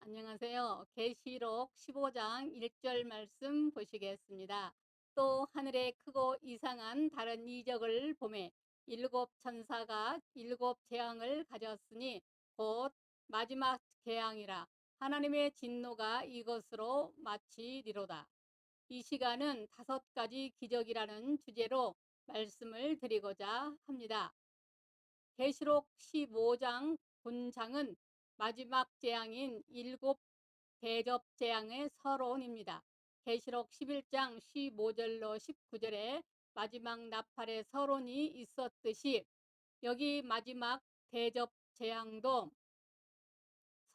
안녕하세요. 계시록 15장 1절 말씀 보시겠습니다. 또 하늘에 크고 이상한 다른 이적을 보매 일곱 천사가 일곱 재앙을 가졌으니 곧 마지막 재앙이라. 하나님의 진노가 이것으로 마치리로다. 이 시간은 다섯 가지 기적이라는 주제로 말씀을 드리고자 합니다. 계시록 15장 본장은 마지막 재앙인 일곱 대접 재앙의 서론입니다. 계시록 11장 15절로 19절에 마지막 나팔의 서론이 있었듯이 여기 마지막 대접 재앙도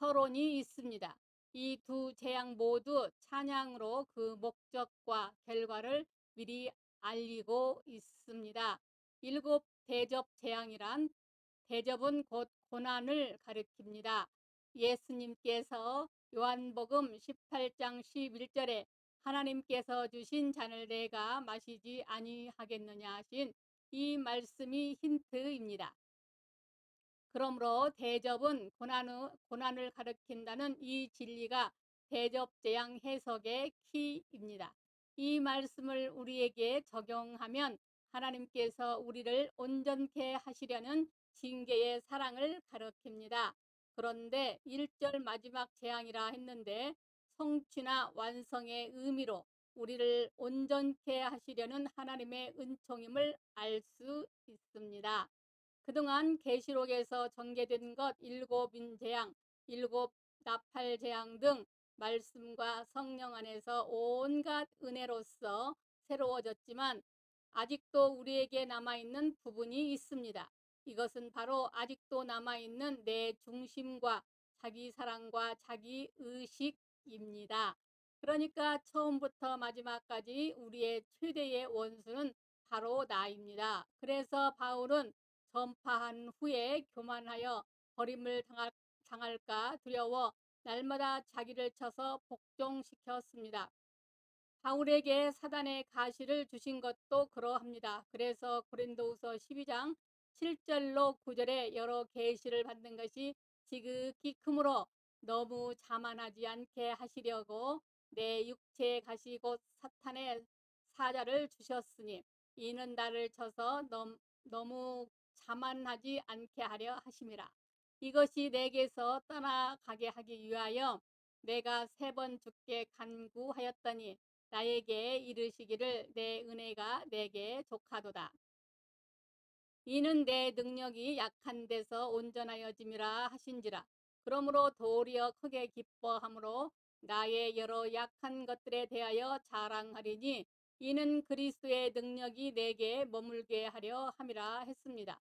서론이 있습니다. 이 두 재앙 모두 찬양으로 그 목적과 결과를 미리 알리고 있습니다. 일곱 대접 재앙이란 대접은 곧 고난을 가리킵니다. 예수님께서 요한복음 18장 11절에 하나님께서 주신 잔을 내가 마시지 아니하겠느냐 하신 이 말씀이 힌트입니다. 그러므로 대접은 고난을 가리킨다는 이 진리가 대접재앙 해석의 키입니다. 이 말씀을 우리에게 적용하면 하나님께서 우리를 온전케 하시려는 징계의 사랑을 가리킵니다. 그런데 1절 마지막 재앙이라 했는데 성취나 완성의 의미로 우리를 온전케 하시려는 하나님의 은총임을 알 수 있습니다. 그동안 계시록에서 전개된 것 일곱인 재앙, 일곱 나팔 재앙 등 말씀과 성령 안에서 온갖 은혜로서 새로워졌지만 아직도 우리에게 남아있는 부분이 있습니다. 이것은 바로 아직도 남아있는 내 중심과 자기 사랑과 자기 의식입니다. 그러니까 처음부터 마지막까지 우리의 최대의 원수는 바로 나입니다. 그래서 바울은 전파한 후에 교만하여 버림을 당할까 두려워 날마다 자기를 쳐서 복종시켰습니다. 바울에게 사단의 가시를 주신 것도 그러합니다. 그래서 고린도후서 12장 7절로 9절에 여러 계시를 받는 것이 지극히 크므로 너무 자만하지 않게 하시려고 내 육체의 가시 곧 사탄의 사자를 주셨으니 이는 나를 쳐서 너무 자만하지 않게 하려 하심이라. 이것이 내게서 떠나가게 하기 위하여 내가 3번 주께 간구하였더니 나에게 이르시기를 내 은혜가 내게 족하도다. 이는 내 능력이 약한 데서 온전하여짐이라 하신지라. 그러므로 도리어 크게 기뻐함으로 나의 여러 약한 것들에 대하여 자랑하리니 이는 그리스도의 능력이 내게 머물게 하려 함이라 했습니다.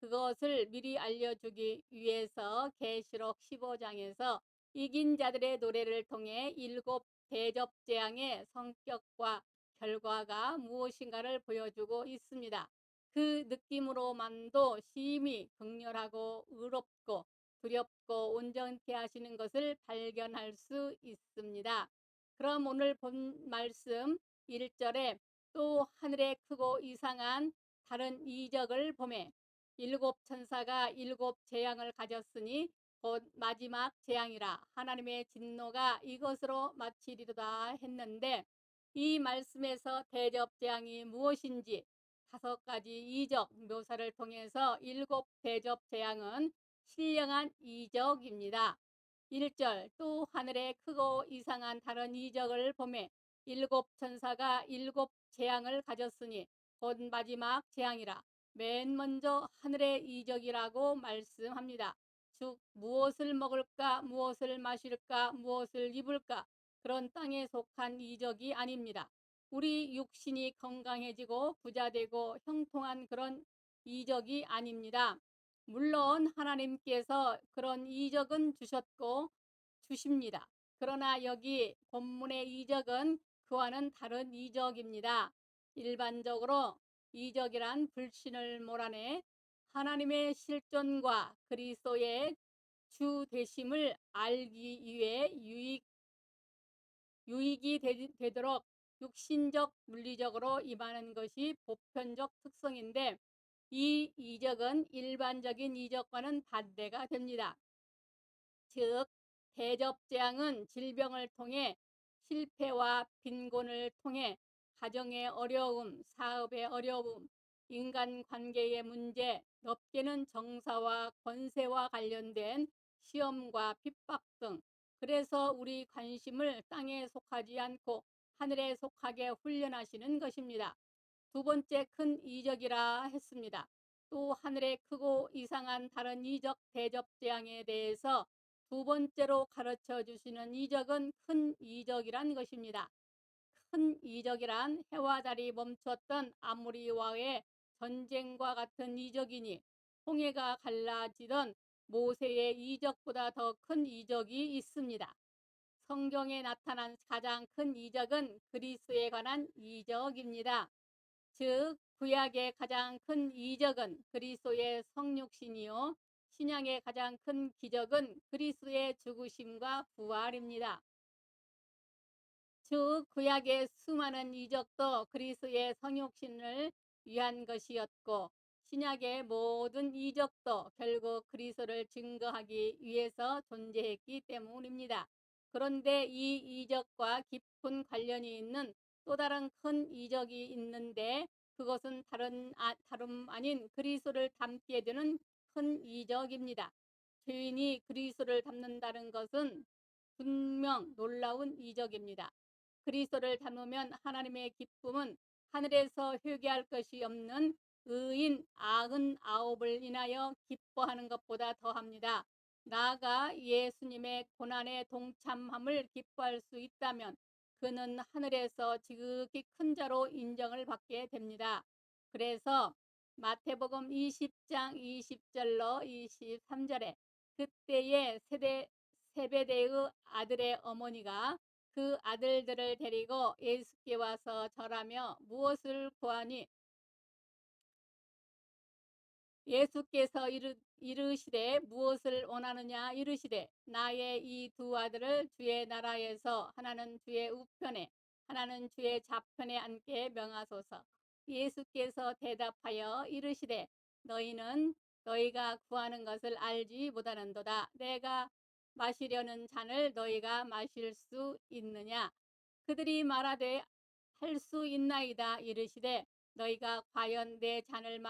그것을 미리 알려주기 위해서 계시록 15장에서 이긴 자들의 노래를 통해 일곱 대접 재앙의 성격과 결과가 무엇인가를 보여주고 있습니다. 그 느낌으로만도 심히 극렬하고 의롭고 두렵고 온전케 하시는 것을 발견할 수 있습니다. 그럼 오늘 본 말씀 1절에 또 하늘에 크고 이상한 다른 이적을 보매 일곱 천사가 일곱 재앙을 가졌으니 곧 마지막 재앙이라. 하나님의 진노가 이것으로 마치리로다 했는데 이 말씀에서 대접 재앙이 무엇인지 5가지 이적 묘사를 통해서 일곱 대접 재앙은 신령한 이적입니다. 1절 또 하늘에 크고 이상한 다른 이적을 보매 일곱 천사가 일곱 재앙을 가졌으니 곧 마지막 재앙이라. 맨 먼저 하늘의 이적이라고 말씀합니다. 즉 무엇을 먹을까, 무엇을 마실까, 무엇을 입을까 그런 땅에 속한 이적이 아닙니다. 우리 육신이 건강해지고 부자되고 형통한 그런 이적이 아닙니다. 물론 하나님께서 그런 이적은 주셨고 주십니다. 그러나 여기 본문의 이적은 그와는 다른 이적입니다. 일반적으로 이적이란 불신을 몰아내 하나님의 실존과 그리스도의 주 되심을 알기 위해 유익이 되도록 육신적 물리적으로 임하는 것이 보편적 특성인데 이 이적은 일반적인 이적과는 반대가 됩니다. 즉 대접재앙은 질병을 통해 실패와 빈곤을 통해 가정의 어려움, 사업의 어려움, 인간관계의 문제, 넓게는 정사와 권세와 관련된 시험과 핍박 등, 그래서 우리 관심을 땅에 속하지 않고 하늘에 속하게 훈련하시는 것입니다. 두 번째 큰 이적이라 했습니다. 또 하늘에 크고 이상한 다른 이적 대접재앙에 대해서 두 번째로 가르쳐 주시는 이적은 큰 이적이란 것입니다. 큰 이적이란 해와 달이 멈췄던 아모리와의 전쟁과 같은 이적이니, 홍해가 갈라지던 모세의 이적보다 더 큰 이적이 있습니다. 성경에 나타난 가장 큰 이적은 그리스도에 관한 이적입니다. 즉 구약의 가장 큰 이적은 그리스도의 성육신이요, 신약의 가장 큰 기적은 그리스도의 죽으심과 부활입니다. 즉 구약의 수많은 이적도 그리스도의 성육신을 위한 것이었고, 신약의 모든 이적도 결국 그리스도를 증거하기 위해서 존재했기 때문입니다. 그런데 이 이적과 깊은 관련이 있는 또 다른 큰 이적이 있는데, 그것은 다름 아닌 그리스도를 닮게 되는 큰 이적입니다. 죄인이 그리스도를 닮는다는 것은 분명 놀라운 이적입니다. 그리스도를 닮으면 하나님의 기쁨은 하늘에서 회개할 것이 없는 의인 99을 인하여 기뻐하는 것보다 더합니다. 나아가 예수님의 고난에 동참함을 기뻐할 수 있다면 그는 하늘에서 지극히 큰 자로 인정을 받게 됩니다. 그래서 마태복음 20장 20절로 23절에 그때의 세베대의 아들의 어머니가 그 아들들을 데리고 예수께 와서 절하며 무엇을 구하니, 예수께서 이르시되 무엇을 원하느냐 이르시되 나의 이 두 아들을 주의 나라에서 하나는 주의 우편에 하나는 주의 좌편에 앉게 명하소서. 예수께서 대답하여 이르시되 너희는 너희가 구하는 것을 알지 못하는도다. 내가 마시려는 잔을 너희가 마실 수 있느냐. 그들이 말하되 할 수 있나이다 이르시되 너희가 과연 내 잔을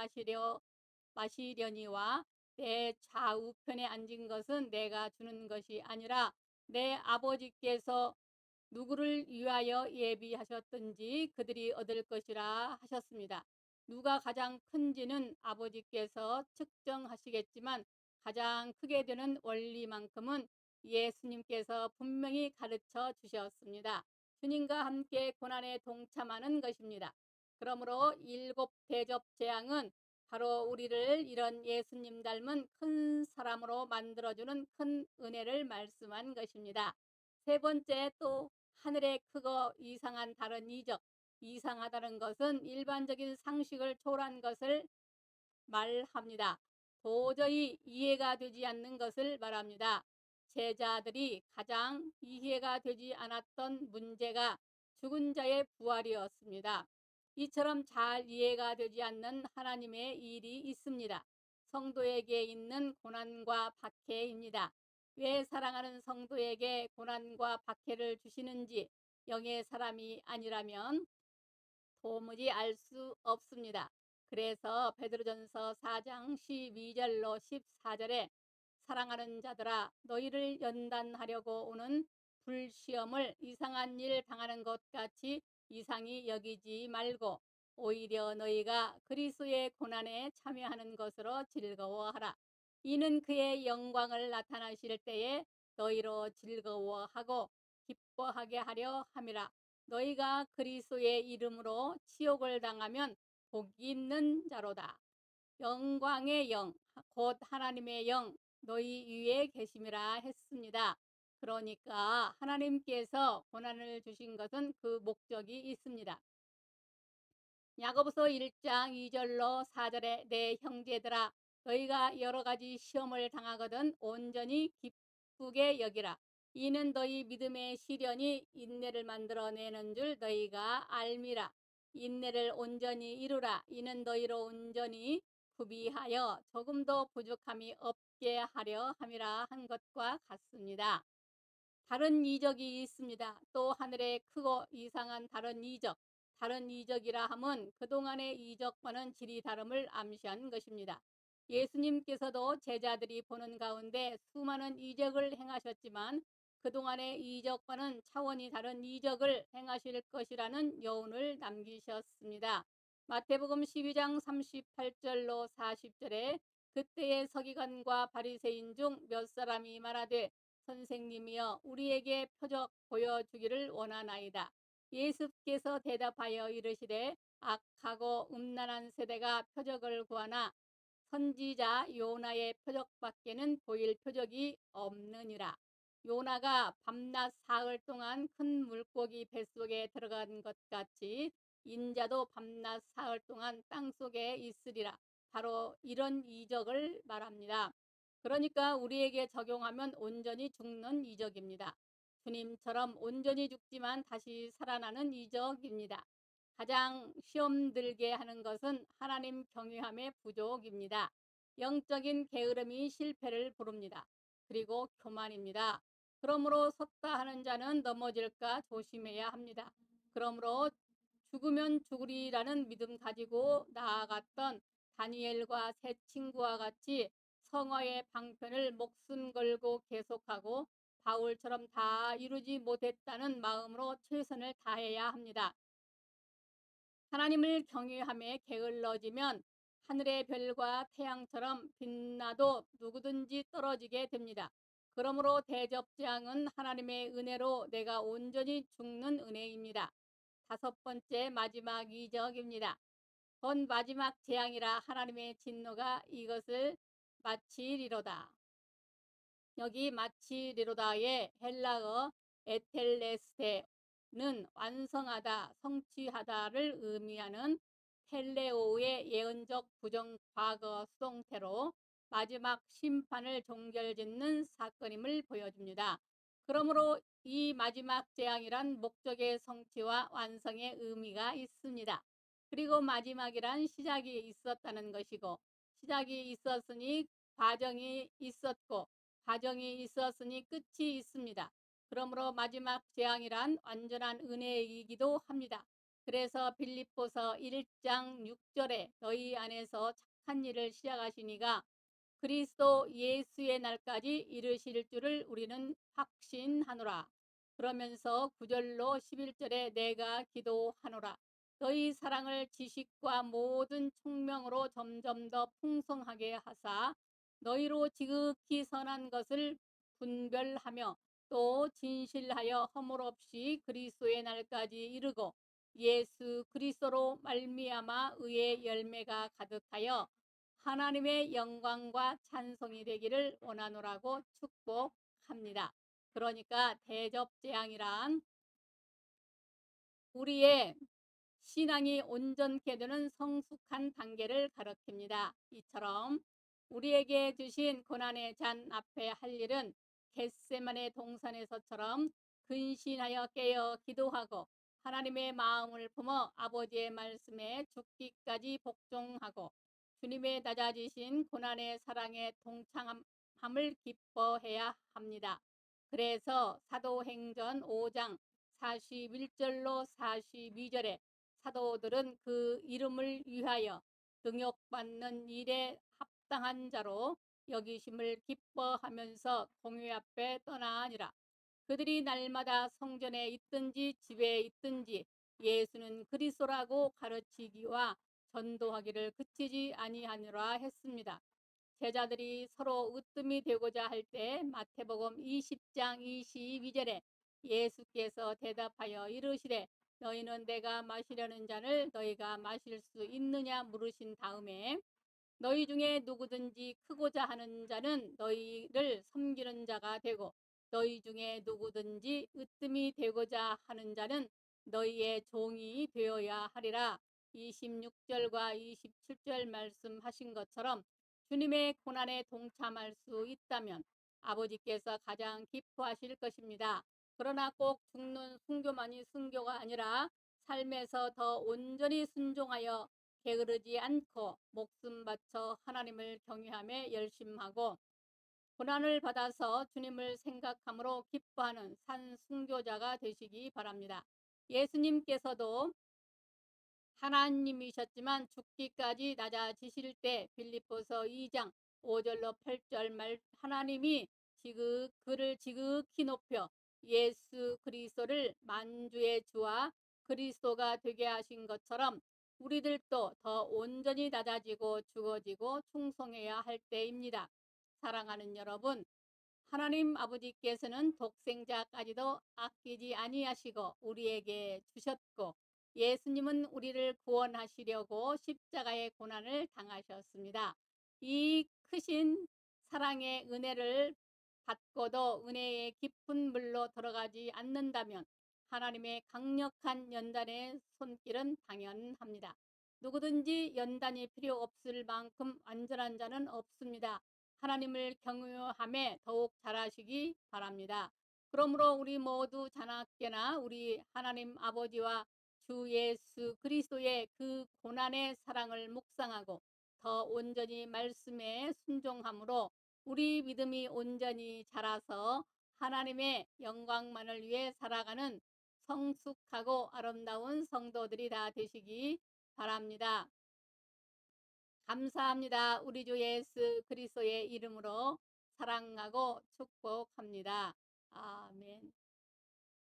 마시려니와 내 좌우편에 앉은 것은 내가 주는 것이 아니라 내 아버지께서 누구를 위하여 예비하셨든지 그들이 얻을 것이라 하셨습니다. 누가 가장 큰지는 아버지께서 측정하시겠지만 가장 크게 되는 원리만큼은 예수님께서 분명히 가르쳐 주셨습니다. 주님과 함께 고난에 동참하는 것입니다. 그러므로 일곱 대접 재앙은 바로 우리를 이런 예수님 닮은 큰 사람으로 만들어주는 큰 은혜를 말씀한 것입니다. 세 번째, 또 하늘에 크고 이상한 다른 이적. 이상하다는 것은 일반적인 상식을 초월한 것을 말합니다. 도저히 이해가 되지 않는 것을 말합니다. 제자들이 가장 이해가 되지 않았던 문제가 죽은 자의 부활이었습니다. 이처럼 잘 이해가 되지 않는 하나님의 일이 있습니다. 성도에게 있는 고난과 박해입니다. 왜 사랑하는 성도에게 고난과 박해를 주시는지 영의 사람이 아니라면 도무지 알 수 없습니다. 그래서 베드로전서 4장 12절로 14절에 사랑하는 자들아 너희를 연단하려고 오는 불시험을 이상한 일 당하는 것 같이 이상히 여기지 말고 오히려 너희가 그리스도의 고난에 참여하는 것으로 즐거워하라. 이는 그의 영광을 나타나실 때에 너희로 즐거워하고 기뻐하게 하려 함이라. 너희가 그리스도의 이름으로 치욕을 당하면 복이 있는 자로다. 영광의 영, 곧 하나님의 영, 너희 위에 계심이라 했습니다. 그러니까 하나님께서 고난을 주신 것은 그 목적이 있습니다. 야고보서 1장 2절로 4절에 내 형제들아 너희가 여러 가지 시험을 당하거든 온전히 기쁘게 여기라. 이는 너희 믿음의 시련이 인내를 만들어내는 줄 너희가 알미라. 인내를 온전히 이루라. 이는 너희로 온전히 구비하여 조금도 부족함이 없게 하려 함이라 한 것과 같습니다. 다른 이적이 있습니다. 또 하늘에 크고 이상한 다른 이적. 다른 이적이라 함은 그동안의 이적과는 질이 다름을 암시한 것입니다. 예수님께서도 제자들이 보는 가운데 수많은 이적을 행하셨지만 그동안의 이적과는 차원이 다른 이적을 행하실 것이라는 여운을 남기셨습니다. 마태복음 12장 38절로 40절에 그때의 서기관과 바리새인 중 몇 사람이 말하되 선생님이여 우리에게 표적 보여주기를 원하나이다. 예수께서 대답하여 이르시되 악하고 음란한 세대가 표적을 구하나 선지자 요나의 표적밖에는 보일 표적이 없느니라. 요나가 밤낮 사흘 동안 큰 물고기 뱃속에 들어간 것 같이 인자도 밤낮 사흘 동안 땅속에 있으리라. 바로 이런 이적을 말합니다. 그러니까 우리에게 적용하면 온전히 죽는 이적입니다. 주님처럼 온전히 죽지만 다시 살아나는 이적입니다. 가장 시험 들게 하는 것은 하나님 경외함의 부족입니다. 영적인 게으름이 실패를 부릅니다. 그리고 교만입니다. 그러므로 섰다 하는 자는 넘어질까 조심해야 합니다. 그러므로 죽으면 죽으리라는 믿음 가지고 나아갔던 다니엘과 세 친구와 같이 성화의 방편을 목숨 걸고 계속하고 바울처럼 다 이루지 못했다는 마음으로 최선을 다해야 합니다. 하나님을 경외함에 게을러지면 하늘의 별과 태양처럼 빛나도 누구든지 떨어지게 됩니다. 그러므로 대접재앙은 하나님의 은혜로 내가 온전히 죽는 은혜입니다. 다섯 번째 마지막 이적입니다. 본 마지막 재앙이라 하나님의 진노가 이것을 마치리로다. 여기 마치리로다의 헬라어 에텔레스테는 완성하다, 성취하다를 의미하는 텔레오의 예언적 부정 과거 수동태로 마지막 심판을 종결짓는 사건임을 보여줍니다. 그러므로 이 마지막 재앙이란 목적의 성취와 완성의 의미가 있습니다. 그리고 마지막이란 시작이 있었다는 것이고 시작이 있었으니 과정이 있었고 과정이 있었으니 끝이 있습니다. 그러므로 마지막 재앙이란 완전한 은혜이기도 합니다. 그래서 빌립보서 1장 6절에 너희 안에서 착한 일을 시작하시니가 그리스도 예수의 날까지 이르실 줄을 우리는 확신하노라. 그러면서 9절로 11절에 내가 기도하노라. 너희 사랑을 지식과 모든 총명으로 점점 더 풍성하게 하사 너희로 지극히 선한 것을 분별하며 또 진실하여 허물 없이 그리스도의 날까지 이르고 예수 그리스도로 말미암아 의의 열매가 가득하여 하나님의 영광과 찬송이 되기를 원하노라고 축복합니다. 그러니까 대접재앙이란 우리의 신앙이 온전케 되는 성숙한 단계를 가리킵니다. 이처럼 우리에게 주신 고난의 잔 앞에 할 일은 겟세마네 동산에서처럼 근신하여 깨어 기도하고 하나님의 마음을 품어 아버지의 말씀에 죽기까지 복종하고 주님의 낮아지신 고난의 사랑에 동참함을 기뻐해야 합니다. 그래서 사도행전 5장 41절로 42절에 사도들은 그 이름을 위하여 능욕받는 일에 합당한 자로 여기심을 기뻐하면서 공회 앞에 떠나니라. 그들이 날마다 성전에 있든지 집에 있든지 예수는 그리스도라고 가르치기와 전도하기를 그치지 아니하니라 했습니다. 제자들이 서로 으뜸이 되고자 할 때 마태복음 20장 22절에 예수께서 대답하여 이르시되 너희는 내가 마시려는 잔을 너희가 마실 수 있느냐 물으신 다음에 너희 중에 누구든지 크고자 하는 자는 너희를 섬기는 자가 되고 너희 중에 누구든지 으뜸이 되고자 하는 자는 너희의 종이 되어야 하리라. 26절과 27절 말씀하신 것처럼 주님의 고난에 동참할 수 있다면 아버지께서 가장 기뻐하실 것입니다. 그러나 꼭 죽는 순교만이 순교가 아니라 삶에서 더 온전히 순종하여 게으르지 않고 목숨 바쳐 하나님을 경외함에 열심하고 고난을 받아서 주님을 생각함으로 기뻐하는 산 순교자가 되시기 바랍니다. 예수님께서도 하나님이셨지만 죽기까지 낮아지실 때 빌립보서 2장 5절로 8절 말 하나님이 그를 지극히 높여 예수 그리스도를 만주의 주와 그리스도가 되게 하신 것처럼 우리들도 더 온전히 낮아지고 죽어지고 충성해야 할 때입니다. 사랑하는 여러분, 하나님 아버지께서는 독생자까지도 아끼지 아니하시고 우리에게 주셨고 예수님은 우리를 구원하시려고 십자가의 고난을 당하셨습니다. 이 크신 사랑의 은혜를 받고도 은혜의 깊은 물로 들어가지 않는다면 하나님의 강력한 연단의 손길은 당연합니다. 누구든지 연단이 필요 없을 만큼 완전한 자는 없습니다. 하나님을 경외함에 더욱 잘하시기 바랍니다. 그러므로 우리 모두 자나깨나 우리 하나님 아버지와 주 예수 그리스도의 그 고난의 사랑을 묵상하고 더 온전히 말씀에 순종함으로 우리 믿음이 온전히 자라서 하나님의 영광만을 위해 살아가는 성숙하고 아름다운 성도들이 다 되시기 바랍니다. 감사합니다. 우리 주 예수 그리스도의 이름으로 사랑하고 축복합니다. 아멘.